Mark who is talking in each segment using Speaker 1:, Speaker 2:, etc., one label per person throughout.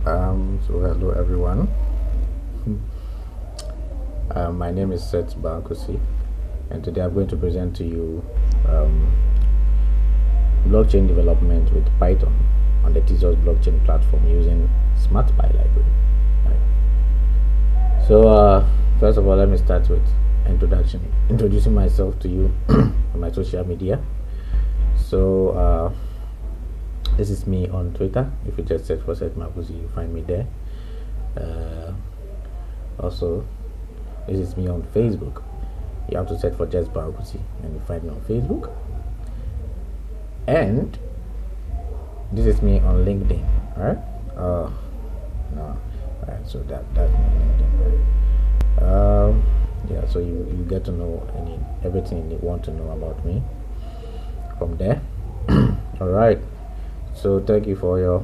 Speaker 1: So hello everyone. My name is Tezos Blockchain, and today I'm going to present to you blockchain development with Python on the Tezos Blockchain platform using SmartPy Library. Right. So first of all, let me start with introducing myself to you on my social media. So this is me on Twitter. If you just search for Tezos Blockchain, you find me there. Also, this is me on Facebook. You have to search for Tezos Blockchain and you find me on Facebook. And this is me on LinkedIn. Alright? No. Alright, so that's my LinkedIn. Right? Yeah, so you get to know everything you want to know about me from there. Alright. So thank you for your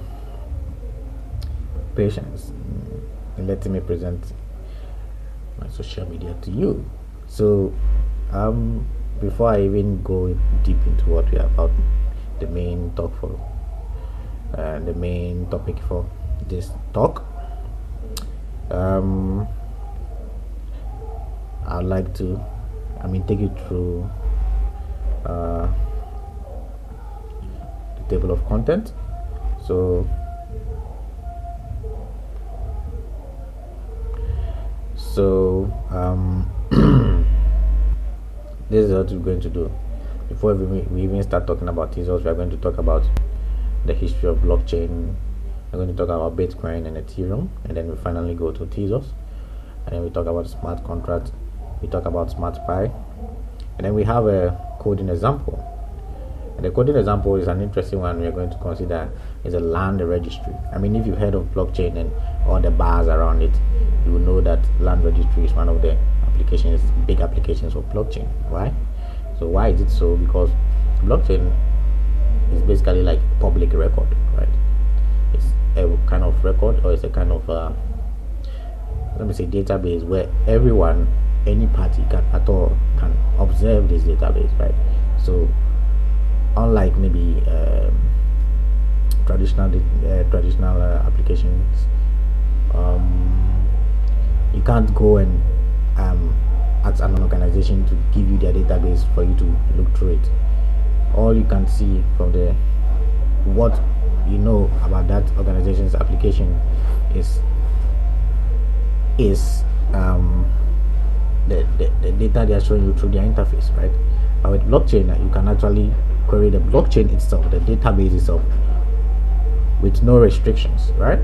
Speaker 1: patience in letting me present my social media to you. So before I even go deep into what we are about, the main topic for this talk, I'd like to take you through the table of content. So this is what we're going to do. Before we even start talking about Tezos, we are going to talk about the history of blockchain. We're going to talk about Bitcoin and Ethereum, and then we finally go to Tezos, and then we talk about smart contracts. We talk about SmartPy, and then we have a coding example. And the coding example is an interesting one. We are going to consider is a land registry. If you've heard of blockchain and all the bars around it, you will know that land registry is one of the big applications of blockchain. Why? So why is it so? Because blockchain is basically like public record, right? It's a kind of record, or it's a kind of database where everyone, any party can observe this database, right? So unlike maybe traditional applications, you can't go and ask an organization to give you their database for you to look through it. All you can see from what you know about that organization's application is the data they are showing you through their interface, right? But with blockchain, you can actually query the blockchain itself, the database itself, with no restrictions, right?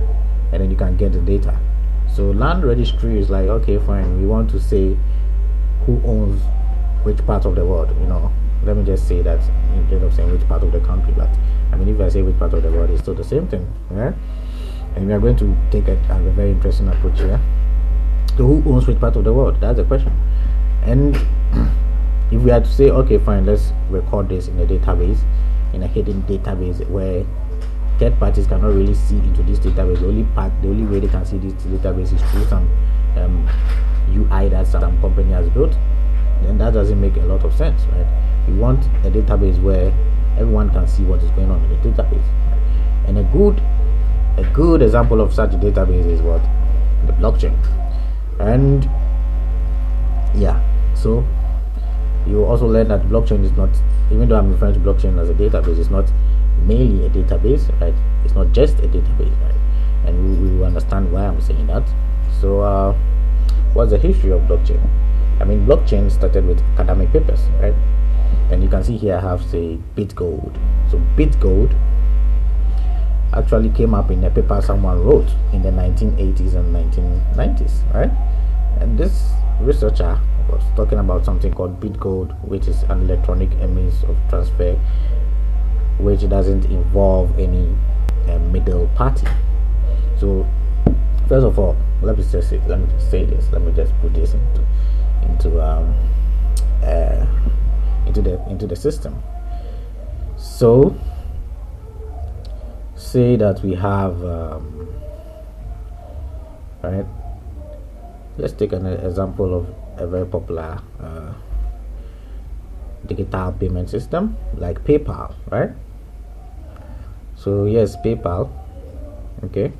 Speaker 1: And then you can get the data. So land registry is like, okay, fine, we want to say who owns which part of the world. Let me just say that instead of saying which part of the country. But if I say which part of the world, it's still the same thing, right? And we are going to take a very interesting approach here. So who owns which part of the world? That's the question. And if we had to say, okay, fine, let's record this in a database, in a hidden database where third parties cannot really see into this database. The only way they can see this database is through some UI that some company has built. Then that doesn't make a lot of sense, right? We want a database where everyone can see what is going on in the database. And a good example of such a database is what? The blockchain. And yeah, so you also learn that blockchain is not, even though I'm referring to blockchain as a database, it's not mainly a database, right? It's not just a database, right? And we will understand why I'm saying that. So what's the history of blockchain? Blockchain started with academic papers, right? And you can see here I have, say, BitGold. So BitGold actually came up in a paper someone wrote in the 1980s and 1990s, right? And this researcher was talking about something called BitGold, which is an electronic means of transfer which doesn't involve any middle party. So first of all, let me just put this into the system. So say that we have right, let's take an example of a very popular digital payment system like PayPal, right? So yes, PayPal, okay,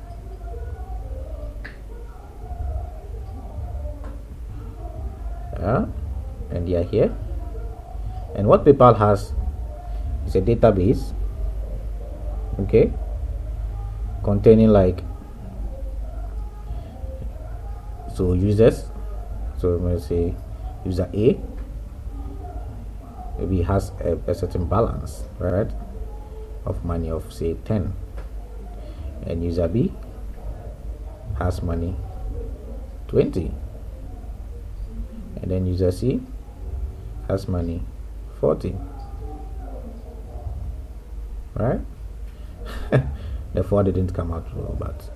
Speaker 1: and they are here. And what PayPal has is a database, okay, containing like users. So let's say user A maybe has a certain balance, right, of money of say 10, and user B has money 20, and then user C has money 40, right? The 4 didn't come out well, but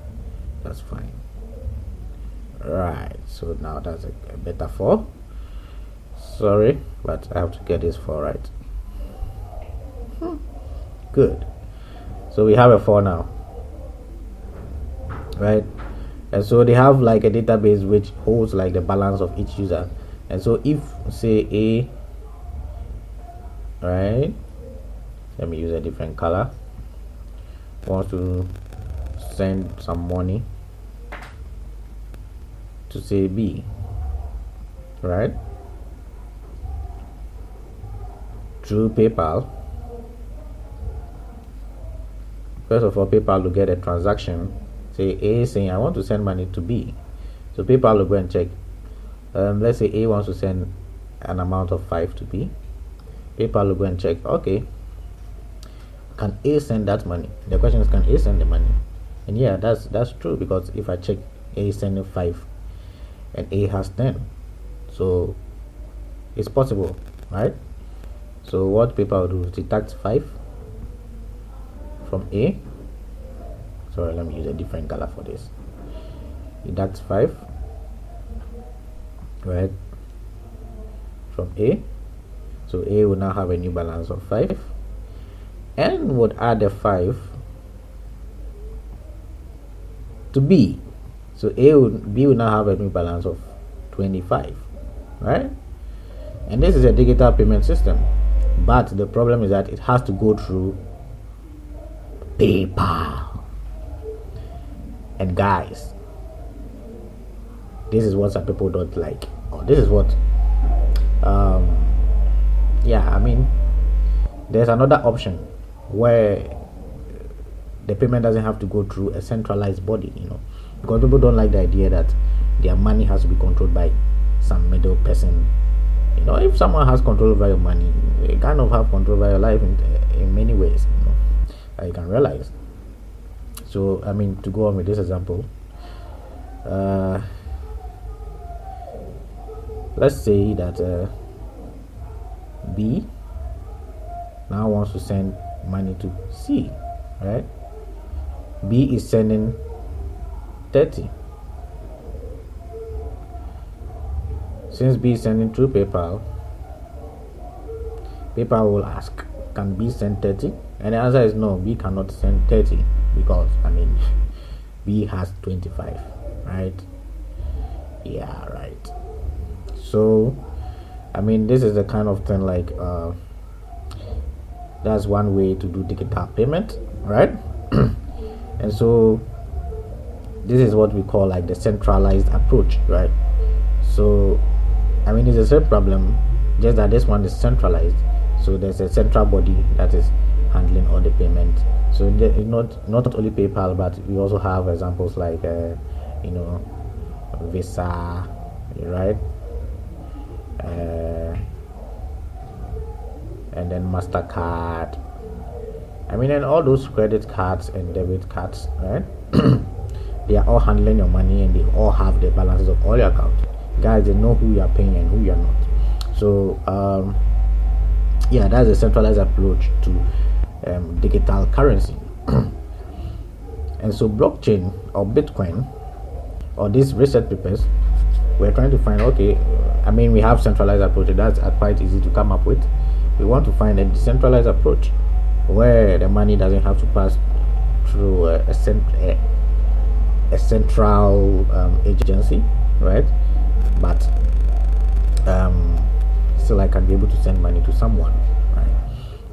Speaker 1: that's fine. Right, so now that's a better 4. Sorry, but I have to get this 4 right. Good. So we have a 4 now, right? And so they have like a database which holds like the balance of each user. And so if say A, right, let me use a different color, wants to send some money to say B, right, through PayPal. First of all, PayPal will get a transaction. Say A is saying I want to send money to B, so PayPal will go and check. Let's say A wants to send an amount of 5 to B. PayPal will go and check. Okay, can A send that money? The question is, can A send the money? And yeah, that's true, because if I check, A is sending 5 and A has 10, so it's possible, right? So what PayPal will do is deduct 5 from A. Sorry, let me use a different color for this. Deduct 5, right, from A. So A will now have a new balance of 5, and would add a 5 to B. So B will now have a new balance of 25, right? And this is a digital payment system, but the problem is that it has to go through PayPal. And guys, this is what some people don't like, or this is what yeah, I mean, there's another option where the payment doesn't have to go through a centralized body, because people don't like the idea that their money has to be controlled by some middle person. If someone has control over your money, they kind of have control over your life in many ways, that you can realize. So I mean, to go on with this example, let's say that B now wants to send money to C, right? B is sending 30. Since B is sending through PayPal, PayPal will ask, can B send 30? And the answer is no, B cannot send 30, because I mean, B has 25, right? Yeah, right. So I mean, this is the kind of thing like that's one way to do digital payment, right? And so this is what we call like the centralized approach, right? So I mean, it's the same problem, just that this one is centralized. So there's a central body that is handling all the payment. So not only PayPal, but we also have examples like Visa, right? And then MasterCard. I mean, and all those credit cards and debit cards, right? They are all handling your money, and they all have the balances of all your accounts. Guys, they know who you are paying and who you are not. So yeah, that's a centralized approach to digital currency. And so blockchain or Bitcoin or these research papers, we're trying to find, okay, I mean, we have centralized approach, that's quite easy to come up with. We want to find a decentralized approach where the money doesn't have to pass through a central agency, right? But still I can be able to send money to someone, right?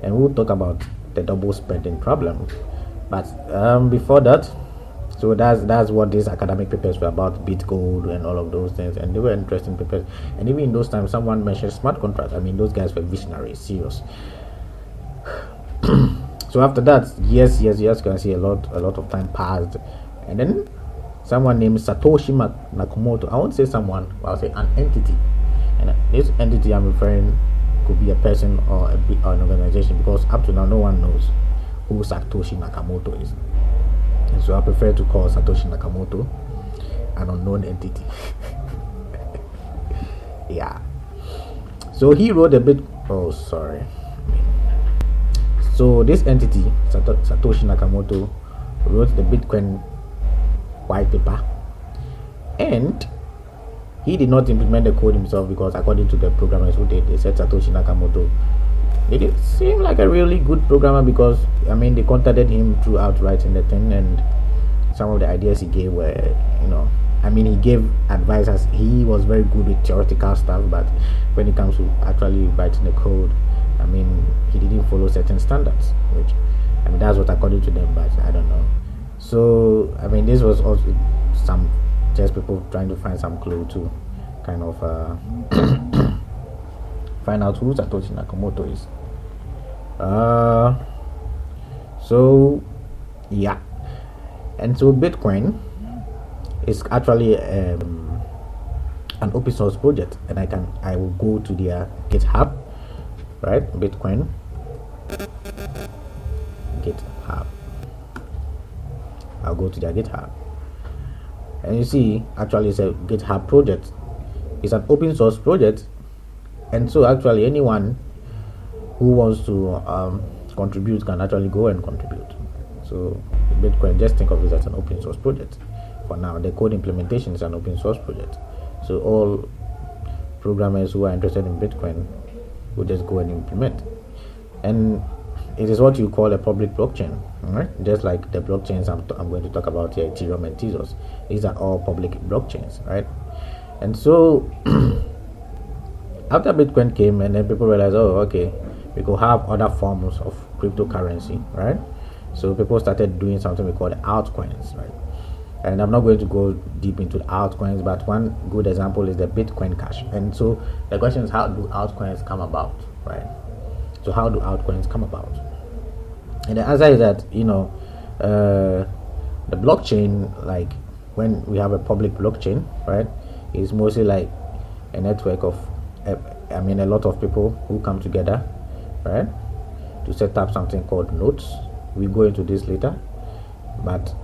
Speaker 1: And we'll talk about the double spending problem. But before that, So that's what these academic papers were about, Bitgold and all of those things, and they were interesting papers. And even in those times, someone mentioned smart contracts. I mean, those guys were visionaries, serious. So after that, yes, you can see a lot of time passed, and then someone named Satoshi Nakamoto. I won't say someone, I'll say an entity, and this entity I'm referring could be a person or an organization, because up to now no one knows who Satoshi Nakamoto is. And so I prefer to call Satoshi Nakamoto an unknown entity. Yeah. So he wrote a bit. Oh, sorry. So this entity, Satoshi Nakamoto, wrote the Bitcoin white paper, and he did not implement the code himself, because according to the programmers who did, they said Satoshi Nakamoto, it didn't seem like a really good programmer, because I mean they contacted him throughout writing the thing, and some of the ideas he gave were, I mean, he gave advice as he was very good with theoretical stuff, but when it comes to actually writing the code, I mean, he didn't follow certain standards, which, I mean, that's what according to them, but I don't know. So, I mean, this was also some just people trying to find some clue to kind of find out who Satoshi Nakamoto is. So, yeah. And so Bitcoin is actually an open source project, and I will go to their GitHub, right? Bitcoin GitHub. I'll go to their GitHub, and you see actually it's a GitHub project. It's an open source project, and so actually anyone who wants to contribute can actually go and contribute. So Bitcoin, just think of it as an open source project. For now, the code implementation is an open source project. So all programmers who are interested in Bitcoin will just go and implement. And it is what you call a public blockchain, right? Just like the blockchains I'm going to talk about here, Ethereum and Tezos. These are all public blockchains, right? And so after Bitcoin came, and then people realized, oh, okay, we could have other forms of cryptocurrency, right? So people started doing something we call the altcoins, right? And I'm not going to go deep into the altcoins, but one good example is the Bitcoin Cash. And so the question is, how do altcoins come about, right? So how do altcoins come about? And the answer is that, the blockchain, like when we have a public blockchain, right, is mostly like a network of, a lot of people who come together, right, to set up something called nodes. We go into this later, but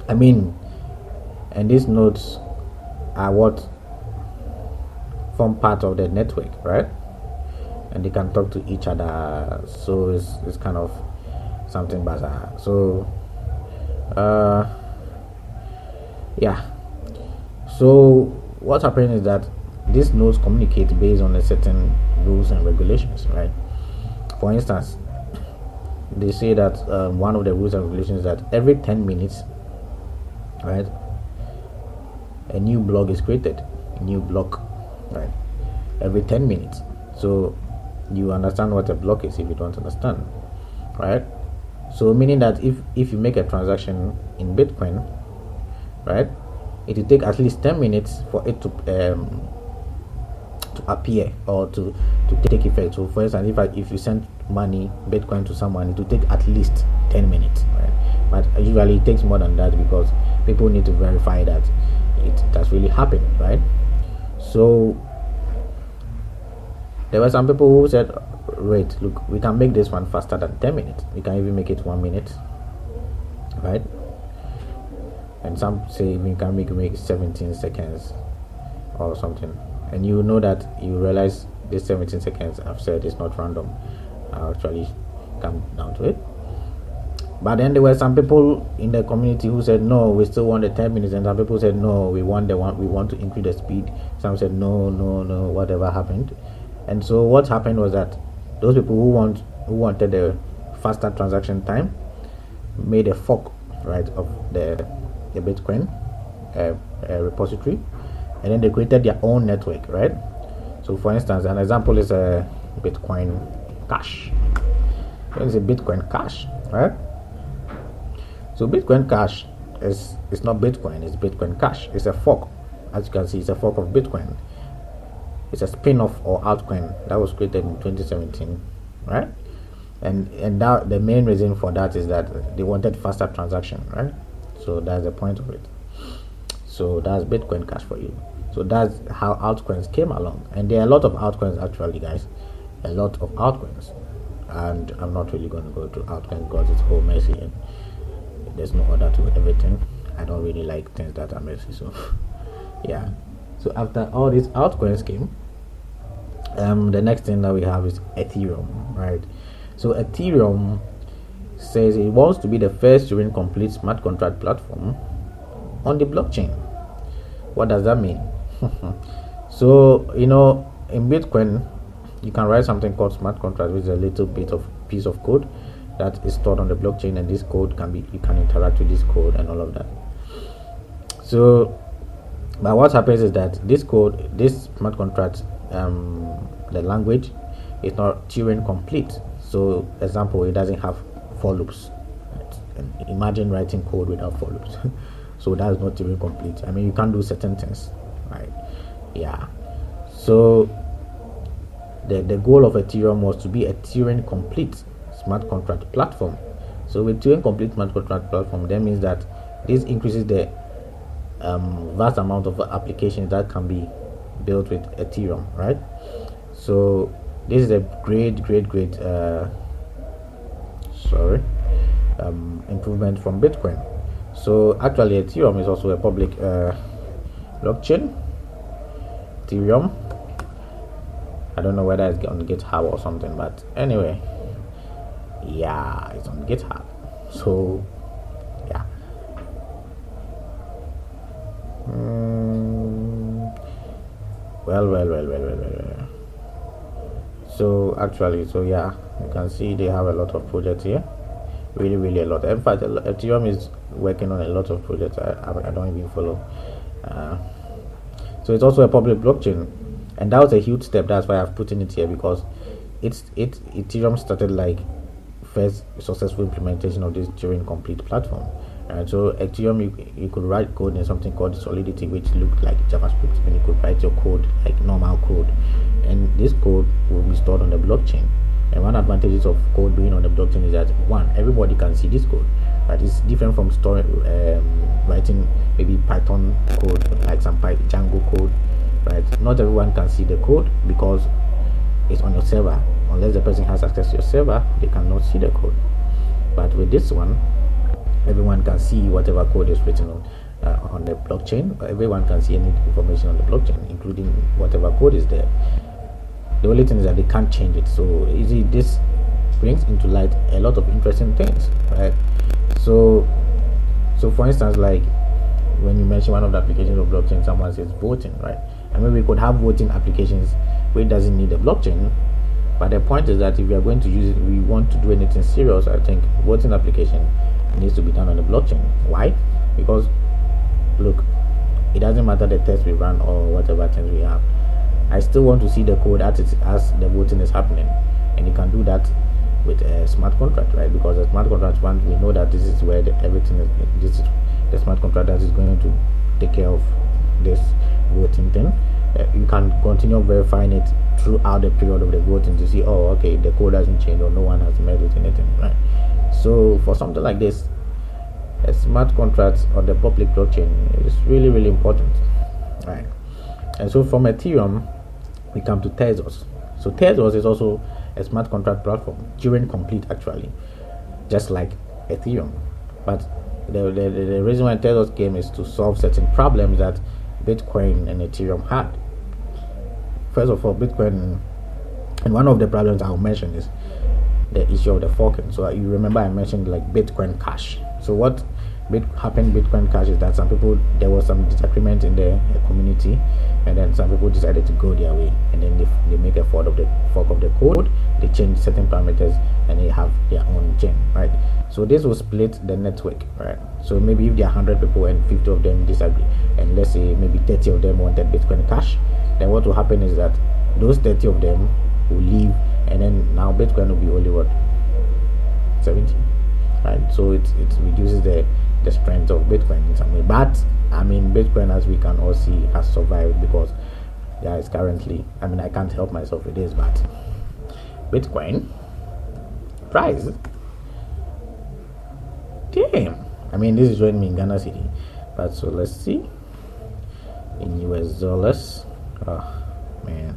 Speaker 1: and these nodes are what form part of the network, right? And they can talk to each other, so it's kind of something bizarre. So yeah. So what's happening is that these nodes communicate based on a certain rules and regulations, right? For instance, they say that one of the rules and regulations is that every 10 minutes, right, a new block is created, a new block, right, every 10 minutes. So you understand what a block is if you don't understand, right? So meaning that if you make a transaction in Bitcoin, right, it will take at least 10 minutes for it to appear or to take effect. So for instance, if you send money, Bitcoin, to someone, it will take at least 10 minutes, right? But usually it takes more than that, because people need to verify that it has really happened, right? So there were some people who said, wait, look, we can make this one faster than 10 minutes. We can even make it 1 minute, right? And some say we can make 17 seconds or something. And you know that you realize this 17 seconds I've said is not random. I'll actually come down to it. But then there were some people in the community who said, no, we still want the 10 minutes. And some people said, no, we want to increase the speed. Some said, no, whatever happened. And so what happened was that those people who wanted the faster transaction time made a fork, right, of the Bitcoin repository, and then they created their own network, right? So for instance, an example is a Bitcoin Cash. What is a Bitcoin Cash, right? So Bitcoin Cash is not Bitcoin, it's Bitcoin Cash. It's a fork. As you can see, it's a fork of Bitcoin. It's a spin-off or altcoin that was created in 2017, right? And that the main reason for that is that they wanted faster transaction, right? So that's the point of it. So that's Bitcoin Cash for you. So that's how altcoins came along, and there are a lot of altcoins actually, guys. A lot of altcoins, and I'm not really going to go to altcoins because it's whole messy and there's no order to everything. I don't really like things that are messy, so yeah. So after all these altcoins came, the next thing that we have is Ethereum, right? So Ethereum says it wants to be the first Turing complete smart contract platform on the blockchain. What does that mean? So in Bitcoin you can write something called smart contract, which is a little bit of piece of code that is stored on the blockchain, and this code you can interact with this code and all of that. So but what happens is that this smart contract, the language is not Turing complete. So example, it doesn't have for loops. And imagine writing code without for loops. So that is not Turing complete. I mean, you can't do certain things, right? Yeah. So the goal of Ethereum was to be a Turing complete smart contract platform. So with Turing complete smart contract platform, that means that this increases the vast amount of applications that can be built with Ethereum, right? So this is a great improvement from Bitcoin. So actually Ethereum is also a public blockchain. Ethereum, I don't know whether it's on GitHub or something, but anyway, yeah, it's on GitHub. So yeah. Well. So actually, so yeah, you can see they have a lot of projects here. Really a lot. In fact, Ethereum is working on a lot of projects I don't even follow. So it's also a public blockchain, and that was a huge step. That's why I've put in it here, because Ethereum started like first successful implementation of this Turing complete platform. So Ethereum, you could write code in something called Solidity, which looked like JavaScript, and you could write your code like normal code, and this code will be stored on the blockchain. And one advantage of code being on the blockchain is that one, everybody can see this code, right? It's different from writing maybe Python code, like some Django code, right? Not everyone can see the code because it's on your server. Unless the person has access to your server, they cannot see the code. But with this one, everyone can see whatever code is written on the blockchain. Everyone can see any information on the blockchain, including whatever code is there. The only thing is that they can't change it. So this brings into light a lot of interesting things, right? So for instance, like when you mention one of the applications of blockchain, someone says voting, right? I mean, we could have voting applications where it doesn't need a blockchain, but the point is that if we are going to use it, we want to do anything serious, I think voting application needs to be done on the blockchain. Why? Because look, it doesn't matter the test we run or whatever things we have, I still want to see the code as the voting is happening, and you can do that with a smart contract, right? Because a smart contract one, we know that this is where everything is. This is the smart contract that is going to take care of this voting thing. You can continue verifying it throughout the period of the voting to see, oh, okay, the code hasn't changed or no one has messed with anything, right? So for something like this, a smart contract on the public blockchain is really important, right? And so from Ethereum, we come to Tezos. So Tezos is also a smart contract platform, Turing complete actually, just like Ethereum. But the reason why Tezos came is to solve certain problems that Bitcoin and Ethereum had. First of all, Bitcoin, and one of the problems I'll mention is the issue of the forking. So you remember I mentioned like Bitcoin Cash. So what happened Bitcoin Cash is that there was some disagreement in the community, and then some people decided to go their way, and then they make a fork of the code, they change certain parameters, and they have their own chain, right? So this will split the network, right? So maybe if there are 100 people and 50 of them disagree, and let's say maybe 30 of them wanted Bitcoin Cash, then what will happen is that those 30 of them will leave, and then now Bitcoin will be only what, 70, right? So it reduces the strength of Bitcoin in some way. But I mean, Bitcoin, as we can all see, has survived because yeah, it's currently, I mean, I can't help myself with this, but Bitcoin price, damn, I mean, this is showing me in Ghana City, but so let's see in US dollars. Oh man,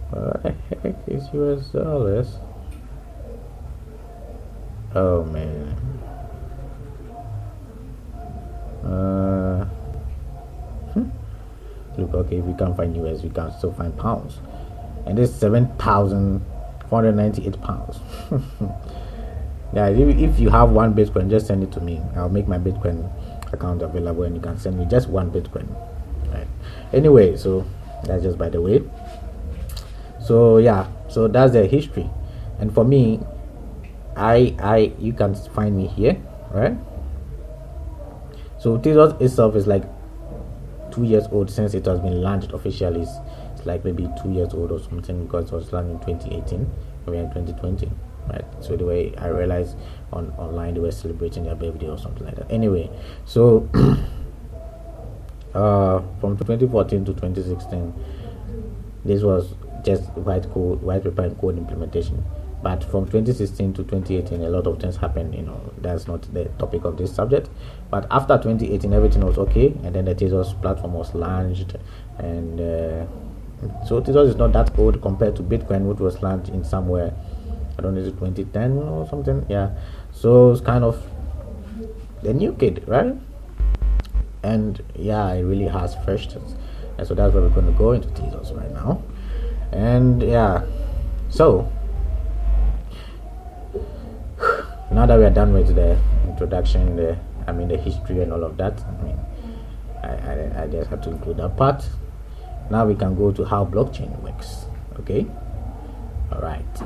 Speaker 1: what the heck is US dollars? Oh man. Look, okay, if we can't find US, we can still find pounds, and this 7,498 pounds. Yeah, if you have one Bitcoin, just send it to me. I'll make my Bitcoin account available, and you can send me just one Bitcoin, right? Anyway, so that's just by the way. So yeah, so that's the history, and for me, you can find me here, right? So Tezos itself is like 2 years old since it has been launched officially. It's like maybe 2 years old or something, because it was launched in 2018. We're in 2020, right? So the way I realized online they were celebrating their birthday or something like that. Anyway, so from 2014 to 2016, this was just white paper and code implementation. But from 2016 to 2018, a lot of things happened. That's not the topic of this subject. But after 2018, everything was okay, and then the Tezos platform was launched, and so Tezos is not that old compared to Bitcoin, which was launched in somewhere, I don't know, is it 2010 or something? Yeah. So it's kind of the new kid, right? And yeah, it really has freshness, and so that's where we're going to go into Tezos right now. And yeah, so now that we are done with the introduction, the history and all of that, I just have to include that part. Now we can go to how blockchain works. Okay, all right.